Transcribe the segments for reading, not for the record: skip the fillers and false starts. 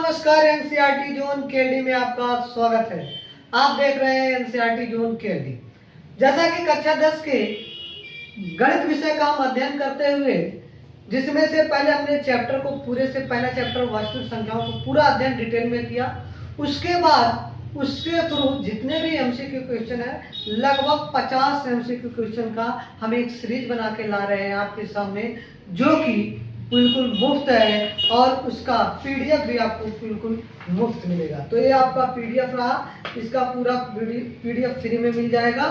नमस्कार। NCERT zone KD में आपका स्वागत है। आप देख रहे हैं एनसीईआरटी जोन केडी। जैसा कि कक्षा 10 के गणित विषय का हम अध्ययन करते हुए, जिसमें से पहले हमने चैप्टर को पूरे से पहला चैप्टर वास्तविक संख्याओं को पूरा अध्ययन डिटेल में किया। उसके बाद उसके थ्रू जितने भी एमसीक्यू क्वेश्चन है, लगभग 50 एमसीक्यू क्वेश्चन का हम एक सीरीज बना के ला रहे हैं आपके सामने, जो कि बिल्कुल मुफ्त है और उसका पीडीएफ भी आपको बिल्कुल मुफ्त मिलेगा। तो ये आपका पीडीएफ रहा, इसका पूरा पीडीएफ फ्री में मिल जाएगा।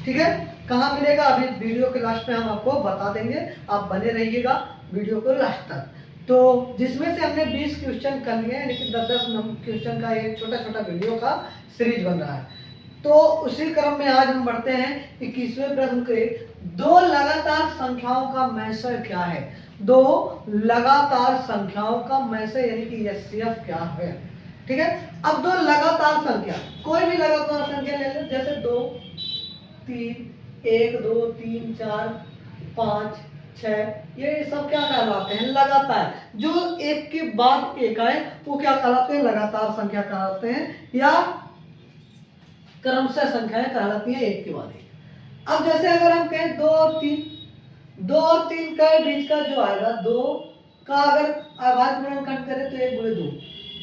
ठीक है, कहाँ मिलेगा अभी वीडियो के लास्ट में हम आपको बता देंगे, आप बने रहिएगा वीडियो को लास्ट तक। तो जिसमें से हमने 20 क्वेश्चन कर लिए हैं, लेकिन 10-10 क्वेश्चन का एक छोटा छोटा वीडियो का सीरीज बन रहा है। तो उसी क्रम में आज हम बढ़ते हैं 21वें प्रश्न के, दो लगातार संख्याओं का मैसर क्या है। दो लगातार संख्याओं का मैसर यानी कि एचसीएफ क्या है। ठीक है, अब दो लगातार संख्या, कोई भी लगातार संख्या ले लो, जैसे 2, 3, 1, 2, 3, 4, 5, 6, ये सब क्या कहलाते हैं, लगातार। जो एक के बाद एक आए वो क्या कहलाते हैं, लगातार संख्या कहलाते हैं, या क्रमशः संख्याएं कहलाती है एक के बाद एक। अब जैसे अगर हम कहें 2 और 3 का बीच का जो आएगा, 2 का अगर अभाज्य गुणनखंड करें तो 1 गुणे 2,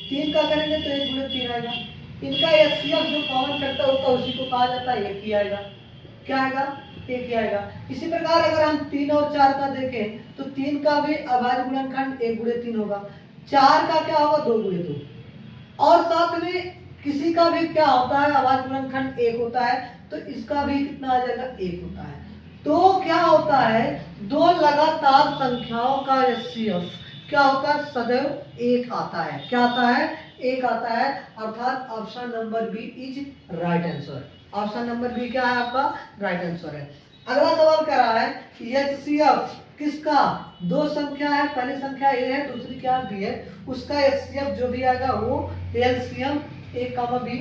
3 का करेंगे तो 1 गुणे 3 आएगा। इनका एचसीएफ जो कॉमन फैक्टर होता है उसी को कहा जाता है, एक ही आएगा। क्या आएगा, एक ही आएगा। इसी प्रकार अगर हम 3 और 4 का देखें तो 3 का भी अभाज्य गुणनखंड 1 गुणे 3 होगा, 4 का क्या होगा, 2 गुणे 2, और साथ में किसी का भी क्या होता है, अभाज्य गुणनखंड 1 होता है, तो इसका भी कितना आ जाएगा, 1 होता है। तो क्या होता है, दो लगातार संख्याओं का एचसीएफ क्या होता है, सदैव 1 आता है। क्या आता है, 1 आता है, अर्थात option number B is right answer. Option number B क्या है आपका, राइट आंसर है। अगला सवाल कह रहा है कि एचसीएफ किसका, दो संख्या है, पहली संख्या ए है, दूसरी क्या बी है, उसका एचसीएफ जो भी आएगा वो एलसीएम ए कामा बी,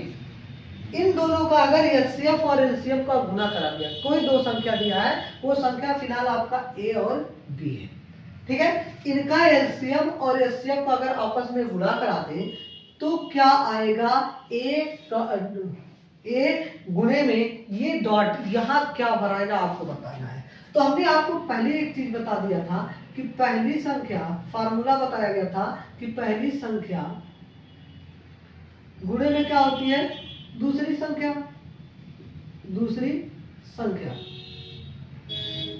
इन दोनों का अगर एचसीएफ और एलसीएम का गुना करा दिया, कोई दो संख्या दिया है, वो संख्या फिलहाल आपका ए और बी है। ठीक है, इनका एलसीएम और एचसीएफ का अगर आपस में गुणा करा दें तो क्या आएगा, ए गुणे में ये डॉट यहाँ क्या भराएगा आपको बताना है। तो हमने आपको पहले एक चीज बता दिया था कि पहली संख्या, फार्मूला बताया गया था कि पहली संख्या गुणे में क्या होती है, दूसरी संख्या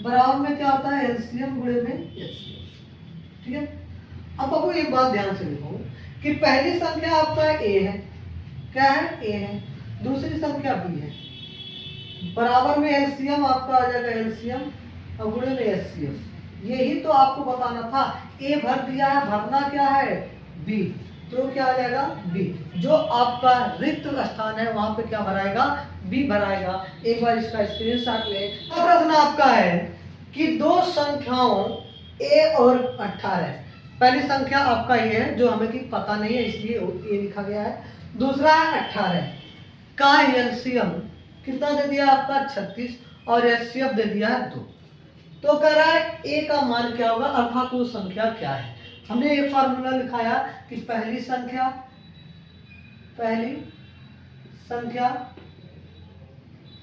बराबर में क्या होता है, एलसीएम गुणे में एचसीएफ। ठीक है, अब आपको एक बात ध्यान से लिखो कि पहली संख्या आपका ए है, क्या है, ए है, दूसरी संख्या बी है, बराबर में एलसीएम आपका आ जाएगा एलसीएम और गुणे में एचसीएफ। यही तो आपको बताना था, ए भर दिया है, भरना क्या है, बी, तो क्या आ जाएगा बी। जो आपका रिक्त स्थान है वहां पे क्या भराएगा, बी भराएगा। एक बार इसका स्क्रीनशॉट ले। अब प्रश्न आपका है कि दो संख्याओं ए और 18, पहली संख्या आपका ये है जो हमें की पता नहीं है इसलिए ये लिखा गया है, दूसरा है 18 का एलसीएम कितना दे दिया आपका 36 और एचसीएफ दे दिया है 2। तो कह रहा है ए का मान क्या होगा, अर्थात वो संख्या क्या है। हमने एक फार्मूला लिखाया कि पहली संख्या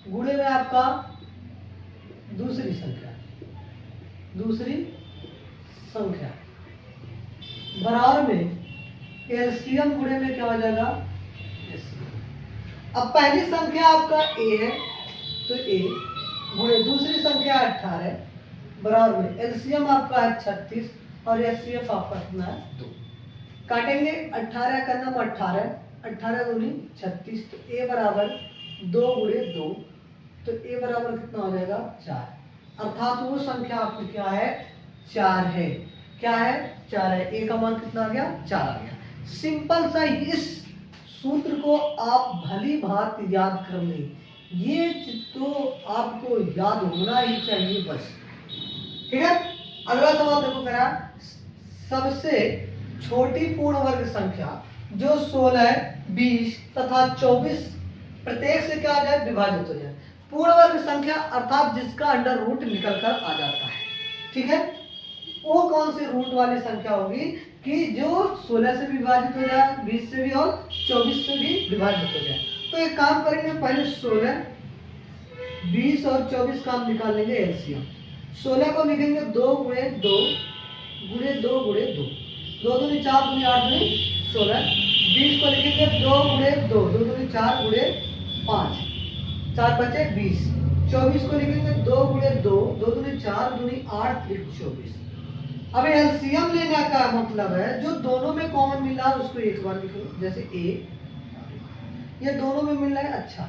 गुणे में आपका दूसरी संख्या बराबर में एलसीएम गुणे में क्या हो जाएगा, अब पहली संख्या आपका ए है तो ए गुणे दूसरी संख्या 18 बराबर में एलसीएम आपका है 36 और एचसीएफ आपका कितना है 2। काटेंगे 18 का नाम 18 गुनी 36, तो ए बराबर 2 गुणे 2, तो ए बराबर कितना हो जाएगा 4, अर्थात वो संख्या आपकी क्या है, 4 है। क्या है, 4 है। ए का मान कितना आ गया, 4 आ गया। सिंपल सा इस सूत्र को आप भली भांति याद कर लें, ये तो आपको याद होना ही चाहिए बस। ठीक है, अगला सवाल देखो करा, सबसे छोटी पूर्ण वर्ग संख्या जो 16, 20 तथा 24 प्रत्येक से क्या आ जाए, विभाजित हो जाए। पूर्ण वर्ग संख्या अर्थात जिसका अंडर रूट निकल कर आ जाता है। ठीक है, वो कौन सी रूट वाली संख्या होगी कि जो 16 से भी विभाजित हो जाए, 20 से भी और 24 से भी विभाजित हो जाए। तो एक काम करेंगे, पहले 16, 20 और 24 का हम निकाल लेंगे एलसीएम। 16 को लिखेंगे 2 गुणे 2 गुणे 2 गुणे 2, 2 दूनी 4 दूनी 8 दूनी 16। 20 को लिखेंगे 2 गुणे 2, 2 दूनी 4 गुणे 5, 4 बचे 20। 24 को लिखेंगे 2 गुणे 2, 2 दूनी 4 दूनी 8 24। अब एलसीएम लेने का मतलब है जो दोनों में कॉमन मिल रहा है उसको एक बार लिखो, जैसे ए, ये दोनों में मिल रहा है, अच्छा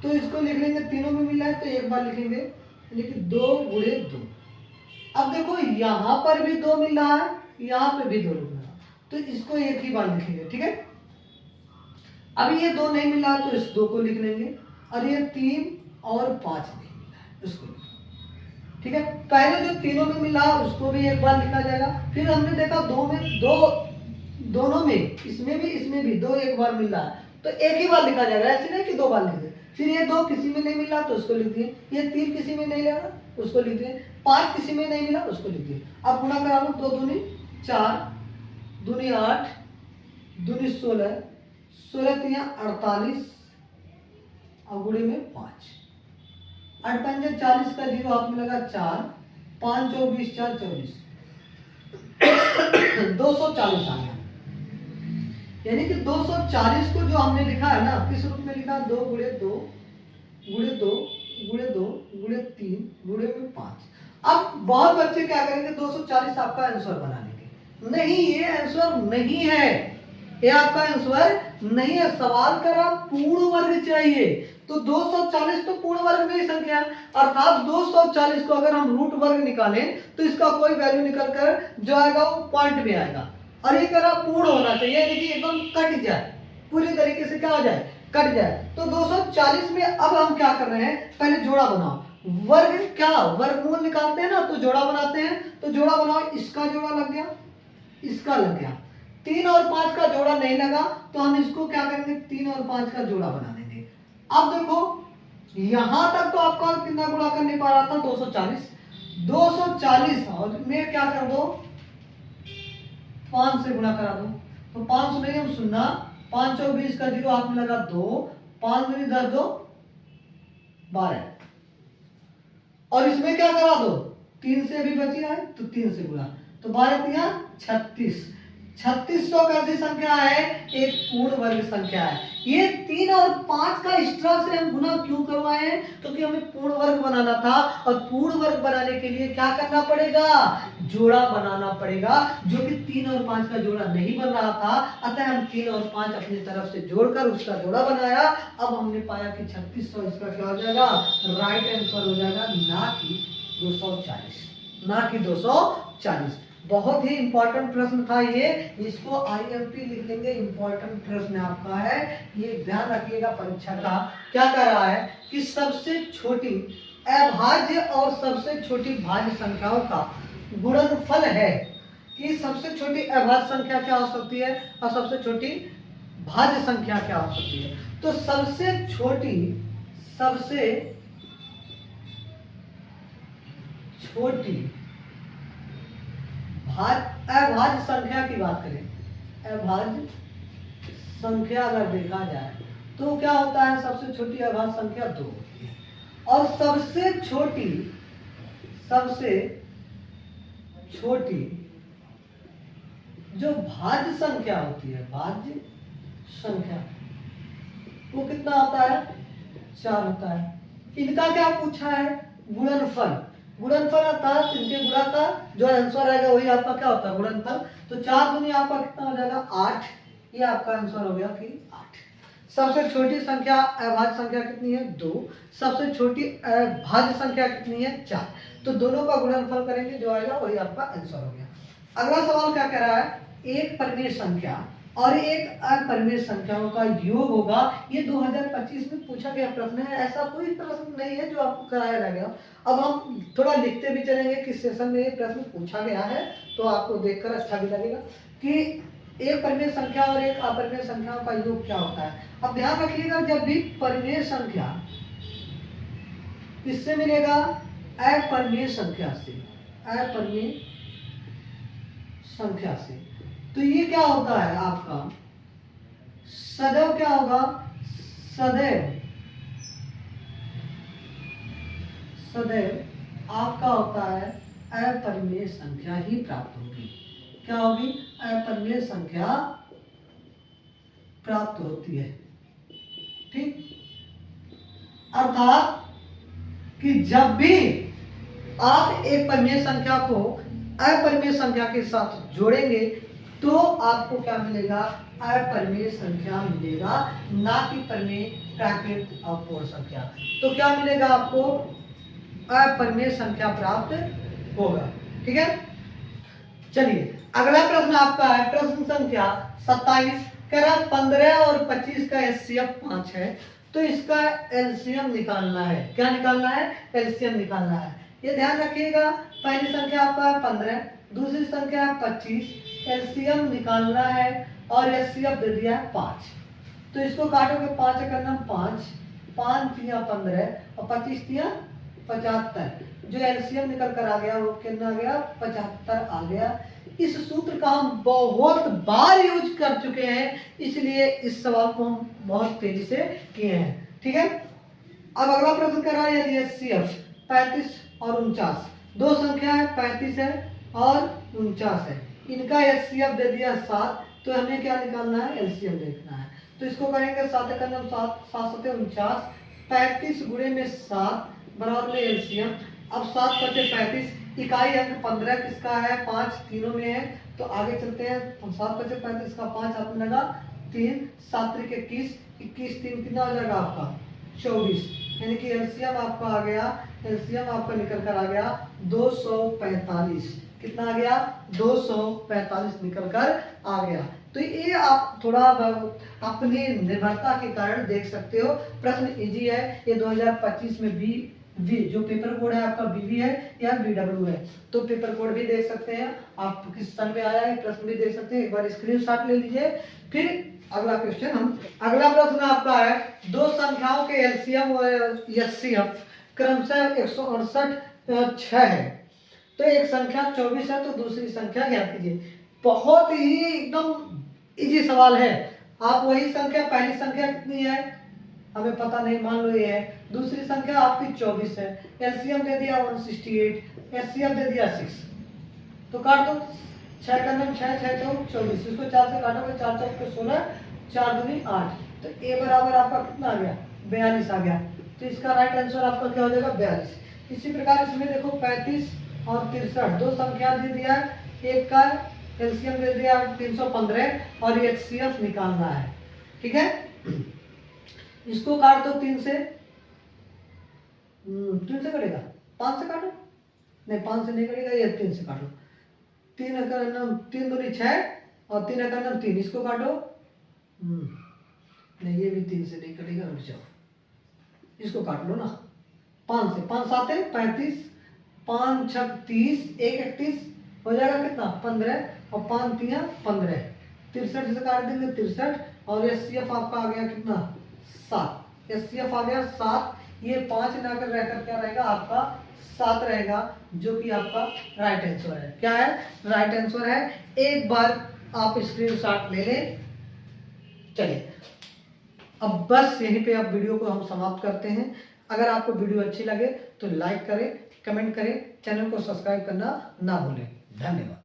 तो इसको लिख लेंगे, तीनों में मिल रहा है तो एक बार लिखेंगे, यानी कि 2 गुणे 2। अब देखो यहां पर भी 2 मिल रहा है, यहां पे भी 2 मिल रहा है, तो इसको एक ही बार लिखेंगे, ठीक है। अब ये 2 नहीं मिल रहा तो इस 2 को लिख लेंगे, और ये 3 और 5 नहीं मिल रहा है उसको, ठीक है। पहले जो तीनों में मिला उसको भी एक बार लिखा जाएगा। फिर हमने देखा दोनों में, इसमें भी 2 एक बार मिल रहा है तो एक ही बार लिखा जाएगा, ऐसे नहीं कि 2 बार लिख दे। फिर ये 2 किसी में नहीं मिला तो उसको लिख दिए, ये 3 किसी में नहीं लगा उसको लिख दिए, 5 किसी में नहीं मिला उसको लिख दिए। अब गुणा करा लो, 2 दूनी 4, दूनी 8, दूनी 16, 16 तिया 48 और गुणे में 5, 8 पंजे 40 का 0 हाथ में लगा 4, 5 चौक 20, 4 24, 240 आ गया। यानी कि 240 को जो हमने लिखा है ना, किस रूप में लिखा, 2 गुणे 2 गुणे 2 गुणे 2 गुणे 3 गुणे में 5। अब बहुत बच्चे क्या करेंगे, 240 आपका आंसर बना लेंगे। नहीं, ये आंसर नहीं है, ये आपका आंसर नहीं है। सवाल करा पूर्ण वर्ग चाहिए, तो 240 तो पूर्ण वर्ग में ही संख्या है, अर्थात 240 को अगर हम रूट वर्ग निकालें तो इसका कोई वैल्यू निकल कर जो आएगा वो पॉइंट में आएगा, और ये करा पूर्ण होना चाहिए, देखिए एकदम कट जाए, पूरी तरीके से क्या हो जाए, कट जाए। तो 240 में अब हम क्या कर रहे हैं, पहले जोड़ा बनाओ, वर्ग क्या वर्गमूल निकालते हैं ना, तो जोड़ा बनाते हैं। तो जोड़ा बनाओ, इसका जोड़ा लग गया, इसका लग गया, 3 और 5 का जोड़ा नहीं लगा तो हम इसको क्या करेंगे, 3 और 5 का जोड़ा बना देंगे। अब देखो यहां तक तो आपका कितना गुणा कर नहीं पा रहा था, 240, 240 और मैं क्या कर दो, 5 से गुणा करा दो, तो 5 नहीं हम सुनना, 5 और 20 का 0 हाथ में लगा 2, 5 दूनी 10 2 12, और इसमें क्या करा दो, 3 से भी बची है तो 3 से गुणा, तो 12 तिया 36, 3600 कैसी संख्या है, एक पूर्ण वर्ग संख्या है। ये 3 और 5 का एक्स्ट्रा से हम गुना क्यों करवाए हैं, क्योंकि हमें पूर्ण वर्ग बनाना था, और पूर्ण वर्ग बनाने के लिए क्या करना पड़ेगा, जोड़ा बनाना पड़ेगा, जो कि 3 और 5 का जोड़ा नहीं बन रहा था। अतः हम 3 और 5 अपनी तरफ से जोड़कर उसका जोड़ा बनाया। अब हमने पाया कि 3600 इसका क्या हो जाएगा, राइट आंसर हो जाएगा, ना कि 240, ना कि 240। बहुत ही इंपॉर्टेंट प्रश्न था ये, इसको आईएमपी लिख लेंगे, इंपॉर्टेंट प्रश्न आपका है, ये ध्यान रखिएगा। परीक्षा का क्या कर रहा है कि सबसे छोटी अभाज्य और सबसे छोटी भाज्य संख्याओं का गुणनफल है, कि सबसे छोटी अभाज्य संख्या क्या हो सकती है और सबसे छोटी भाज्य संख्या क्या हो सकती है। तो सबसे छोटी अभाज्य संख्या की बात करें, अभाज्य संख्या अगर देखा जाए तो क्या होता है, सबसे छोटी अभाज्य संख्या 2 होती है, और सबसे छोटी जो भाज्य संख्या होती है, भाज्य संख्या वो कितना होता है, 4 होता है। इनका क्या पूछा है, गुणनफल, गुणनफल अर्थात इनके गुणा का जो आंसर आएगा वही आपका क्या होता है, गुणनफल। तो 4 दूनी आपका कितना हो जाएगा, 8, ये आपका आंसर हो गया कि 8। सबसे छोटी संख्या अभाज्य संख्या कितनी है, 2, सबसे छोटी भाज्य संख्या कितनी है, 4। तो दोनों का गुणनफल करेंगे, जो आएगा वही आपका आंसर हो गया। अगला सवाल क्या कह रहा है, एक परिमेय संख्या और एक अपरिमेय संख्याओं का योग होगा। ये 2025 में पूछा गया प्रश्न है, ऐसा कोई प्रश्न नहीं है जो आपको कराया गया। अब हम थोड़ा लिखते भी चलेंगे कि सेशन में ये प्रश्न पूछा गया है, तो आपको देखकर अच्छा भी लगेगा कि एक परिमेय संख्या और एक अपरिमेय संख्याओं का योग क्या होता है। अब ध्यान रखिएगा, जब भी परिमेय संख्या किससे मिलेगा, अपरिमेय संख्या से, अपरिमेय संख्या से। तो ये क्या होता है आपका, सदैव क्या होगा, सदैव आपका होता है अपरिमेय संख्या ही प्राप्त होगी। क्या होगी, अपरिमेय संख्या प्राप्त होती है। ठीक, अर्थात कि जब भी आप एक परिमेय संख्या को अपरिमेय संख्या के साथ जोड़ेंगे तो आपको क्या मिलेगा, अपरिमेय संख्या मिलेगा, ना कि परिमेय प्राकृत अपूर्ण संख्या। तो क्या मिलेगा आपको, अपरिमेय संख्या प्राप्त होगा। ठीक है, चलिए अगला प्रश्न आपका है प्रश्न संख्या 27। कह रहा 15 और 25 का एचसीएफ 5 है, तो इसका एलसीएम निकालना है। क्या निकालना है, एलसीएम निकालना है। ये ध्यान रखिएगा, पहली संख्या आपका है 15, दूसरी संख्या है 25, एलसीएम निकालना है और एचसीएफ दे दिया है 5। तो इसको काटोगे 5 का नाम 5, 5 तिया 15 और 25 तिया 75। जो एलसीएम निकल कर आ गया वो कितना आ गया, 75 आ गया। इस सूत्र का हम बहुत बार यूज कर चुके हैं, इसलिए इस सवाल को हम बहुत तेजी से किए हैं। ठीक है, अब अगला प्रश्न कर रहा है यदि एचसीएफ 35 और 49, दो संख्या है 35 है और 49 है, इनका एचसीएफ दे दिया 7, तो हमें क्या निकालना है, एलसीएम देखना है। तो इसको करेंगे 7 का नाम 7, 7 7 49, 35 गुणे में 7 बराबर में एलसीएम। अब 7 बचे 35, इकाई अंक 15 किसका है, 5 तीनों में है, तो आगे चलते हैं। 7 बचे 35 का 5 हाथ में लगा 3, 7 त्रिक 21, 21 3 कितना हो जाएगा आपका 24, यानी कि एलसीएम आपका आ गया, एलसीएम आपका निकल कर आ गया 245। कितना आ गया, 245 निकल कर आ गया। तो ये आप थोड़ा अपनी निर्भरता के कारण देख सकते हो, प्रश्न इजी है। ये 2025 में वी जो पेपर कोड है आपका बीवी है या बीडब्ल्यू है, तो पेपर कोड भी देख सकते हैं आप, किस सन में आया है प्रश्न भी देख सकते हैं। एक बार स्क्रीनशॉट ले लीजिए। फिर अगला क्वेश्चन अगला प्रश्न आपका है, दो संख्याओं के एलसीएम और एचसीएफ क्रमशः 168 6 है, तो एक संख्या 24 है, तो दूसरी संख्या ज्ञात कीजिए। बहुत ही एकदम इजी सवाल है। आप वही संख्या, पहली संख्या कितनी है हमें पता नहीं, मान लो ये है, दूसरी संख्या आपकी 24 है, एलसीएम दे दिया 168, एचसीएफ दे दिया 6, तो काट दो। 6 का नाम 6 6 चौक 24, इसको 4 से काटोगे 4 चौक के 16, 4 दूनी 8, तो ए बराबर आपका कितना आ गया, 42 आ गया। तो इसका राइट आंसर आपका क्या हो जाएगा, 42। इसी प्रकार इसमें देखो 35 और 63 दो संख्या दे दिया, एक का एलसीएम दे दिया 315 और एचसीएफ निकालना है। ठीक है, इसको काट दो 3 से, 3 से कटेगा, 5 से काटो, नहीं 5 से नहीं कटेगा, ये 3 से काटो। 3 का नाम 3 दूनी 6 और 3 का नाम 3, इसको काटो, नहीं ये भी 3 से नहीं कटेगा, रुक जाओ, इसको काट लो ना। 5 से, 5 7 है 35, 5 6 30, 1 31 हो जाएगा कितना 15 और 5 3 15, 63 से काट देंगे 63 और एचसीएफ आपका आ गया कितना 7, एचसीएफ आ गया 7। ये 5 ना कर रहकर क्या रहेगा आपका 7 रहेगा, जो कि आपका राइट आंसर है। क्या है, राइट आंसर है। एक बार आप स्क्रीनशॉट ले लें। चलिए अब बस यहीं पे अब वीडियो को हम समाप्त करते हैं। अगर आपको वीडियो अच्छी लगे तो लाइक करें, कमेंट करें, चैनल को सब्सक्राइब करना ना भूलें। धन्यवाद।